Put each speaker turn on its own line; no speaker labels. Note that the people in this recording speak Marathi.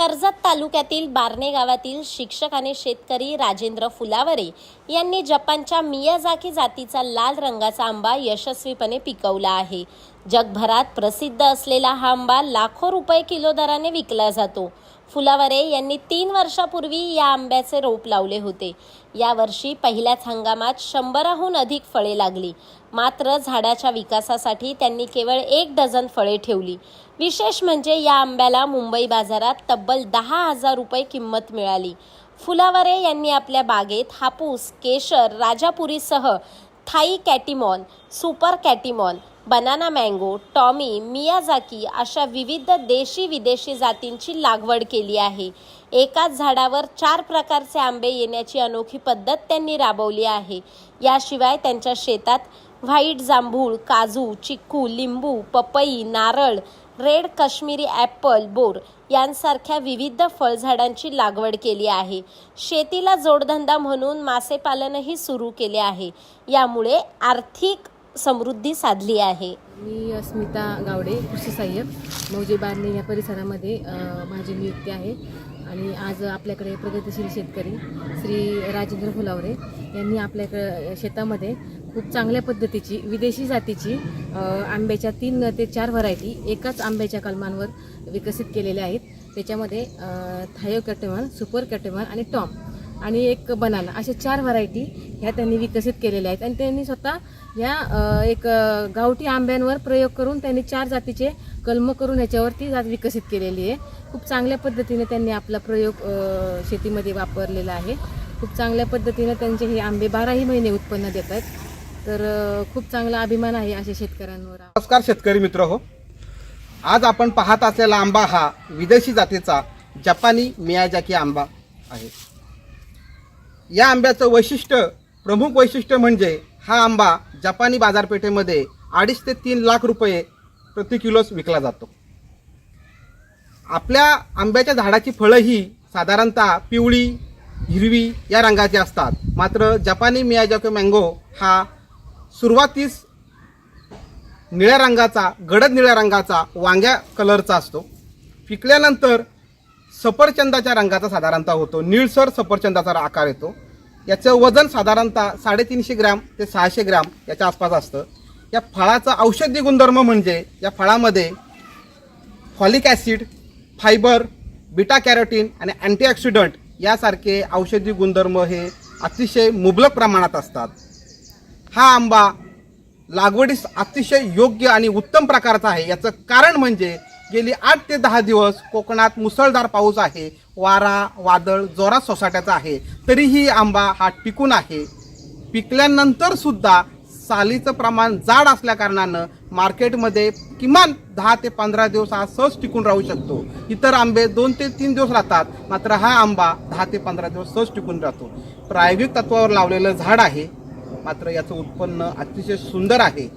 कर्जत तालुक्यातील बारणे गावातील शिक्षक आणि शेतकरी राजेंद्र फुलावरे यांनी जपानच्या मियाझाकी जातीचा लाल रंगाचा आंबा यशस्वीपणे पिकवला आहे। जगभरात प्रसिद्ध असलेला हा आंबा लाखो रुपये किलो दराने विकला जातो। फुलावरे यांनी 3 वर्षापूर्वी या आंब्याचे रोप लावले होते। या वर्षी पहिल्याच हंगामात 100हून अधिक फळे लागली। मात्र झाडाच्या विकासासाठी त्यांनी केवळ 1 डझन फळे ठेवली। विशेष म्हणजे या आंब्याला मुंबई बाजारात तब्बल 10,000 रुपये किंमत मिळाली। फुलावरे यांनी आपल्या बागेत हापूस, केशर, राजापुरीसह Thai Katimon, super Katimon, banana mango, Tommy, Miyazaki अशा विविध देशी विदेशी जातींची लागवड केली आहे। एकाच झाडावर 4 प्रकारचे आंबे येण्याची अनोखी पद्धत त्यांनी राबवली आहे। याशिवाय त्यांच्या शेतात व्हाईट जांभूळ, काजू, चिक्कू, लिंबू, पपई, नारळ, रेड काश्मीरी ॲपल, बोर यांसारख्या विविध फळझाडांची लागवड केली आहे। शेतीला जोडधंदा म्हणून मासेपालनही सुरू केले आहे। यामुळे आर्थिक समृद्धी साधली आहे।
मी स्मिता गावडे, कृषी सहाय्यक, मौजे बारणे या परिसरामध्ये माझी नियुक्ती आहे आणि आज आपल्याकडे प्रगतिशील शेतकरी श्री राजेंद्र फुलावरे यांनी आपल्याकडे शेतामध्ये खूप चांगल्या पद्धतीची विदेशी जातीची आंब्याच्या 3 ते 4 व्हरायटी एकाच आंब्याच्या कलमांवर विकसित केलेल्या आहेत। त्याच्यामध्ये थायो कॅटिमॉन, सुपर कॅटिमॉन आणि टॉम आणि एक बनाना अशा 4 व्हरायटी ह्या त्यांनी विकसित केलेल्या आहेत। आणि त्यांनी स्वतः या एक गावठी आंब्यांवर प्रयोग करून त्यांनी 4 जातीचे कलम करून ह्याच्यावरती जात विकसित केलेली आहे। खूप चांगल्या पद्धतीने त्यांनी आपला प्रयोग शेतीमध्ये वापरलेला आहे। खूप चांगल्या पद्धतीने त्यांचे हे आंबे 12ही महिने उत्पन्न देत आहेत। तर खूप चांगला अभिमान आहे अशा शेतकऱ्यांवर।
नमस्कार शेतकरी मित्र हो, आज आपण पाहत असलेला आंबा हा विदेशी जातीचा जपानी मियाझाकी आंबा आहे। या आंब्याचं प्रमुख वैशिष्ट्य म्हणजे हा आंबा जपानी बाजारपेठेमध्ये 2.5 ते 3 लाख रुपये प्रति किलो विकला जातो। आपल्या आंब्याच्या झाडाची फळं ही साधारणतः पिवळी, हिरवी या रंगाची असतात। मात्र जपानी मियाझाकी मँगो हा सुरुवातीस निळ्या रंगाचा, गडद निळ्या रंगाचा, वांग्या कलरचा असतो। पिकल्यानंतर सफरचंदाच्या रंगाचा साधारणतः होतो, निळसर सफरचंदाचा आकार येतो। याचं वजन साधारणतः 350 ग्रॅम ते 600 ग्रॅम याच्या आसपास असतं। या फळाचा औषधी गुणधर्म म्हणजे या फळामध्ये folic acid, fibre, beta carotene आणि अँटीऑक्सिडंट यासारखे औषधी गुणधर्म हे अतिशय मुबलक प्रमाणात असतात। हा आंबा लागवडीस अतिशय योग्य आणि उत्तम प्रकारचा आहे। याचं कारण म्हणजे गेली 8 ते 10 दिवस कोकणात मुसळधार पाऊस आहे, वारा वादळ जोरात सोसाट्याचा आहे, तरीही आंबा हा टिकून आहे। पिकल्यानंतर सुद्धा सालीचं प्रमाण जाड असल्याकारणानं मार्केटमध्ये किमान 10 ते 15 दिवस हा सहज टिकून राहू शकतो। इतर आंबे 2 ते 3 दिवस राहतात, मात्र हा आंबा 10 ते 15 दिवस सहज टिकून राहतो। प्रायोगिक तत्वावर लावलेलं झाड आहे, मात्र याचं उत्पन्न अतिशय सुंदर आहे।